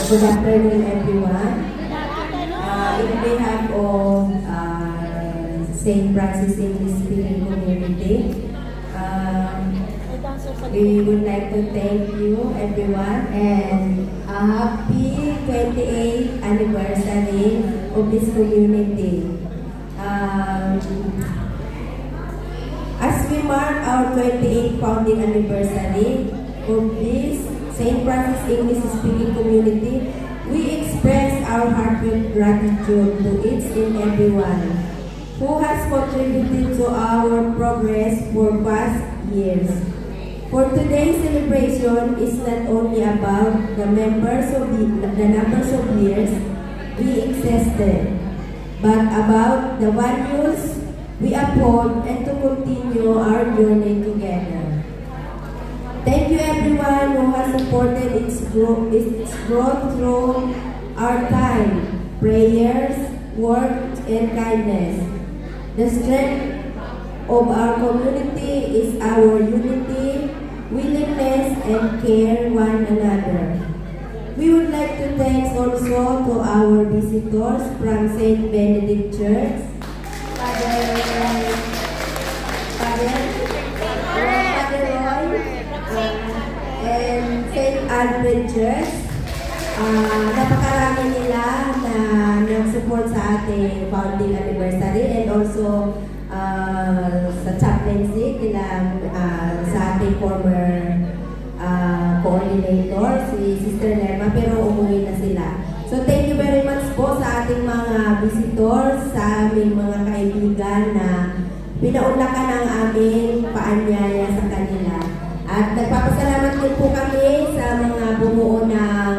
Good afternoon, everyone. In behalf of St. Francis English Speaking Community, we would like to thank you, everyone, and a happy 28th anniversary of this community. As we mark our 28th founding anniversary of this St. Francis English Speaking Community, we express our heartfelt gratitude to each and everyone who has contributed to our progress for past years. For today's celebration is not only about the numbers of years we existed, but about the values we uphold and to continue our journey together. Thank you everyone who has supported its growth through our time, prayers, work, and kindness. The strength of our community is our unity, willingness, and care one another. We would like to thank also to our visitors from St. Benedict Church, Father Roy, and St. Alfred Church. Napakarami nila na nag-support sa ating founding anniversary and also sa chaplaincy nila sa ating former coordinator, si Sister Lerma, pero umuwi na sila. So thank you very much po sa ating mga visitors, sa aming mga kaibigan na pinaunlakan ang aming paanyaya sa kanila. At nagpapasalamat din po kami sa mga bumuo ng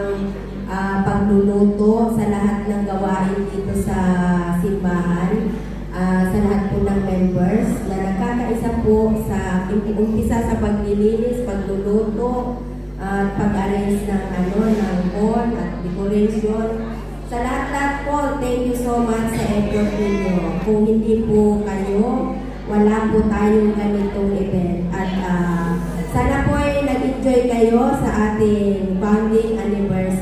pagluluto sa lahat ng gawain dito sa simbahan, sa lahat po ng members na nagkakaisa po sa umpisa sa paglilinis, pagluluto, at pag-arrange ng ng hall at decoration. Sa lahat-lahat po, thank you so much sa effort ninyo. Kung hindi po kayo, wala po tayong ganitong event. At sana po ay nag-enjoy kayo sa ating founding anniversary.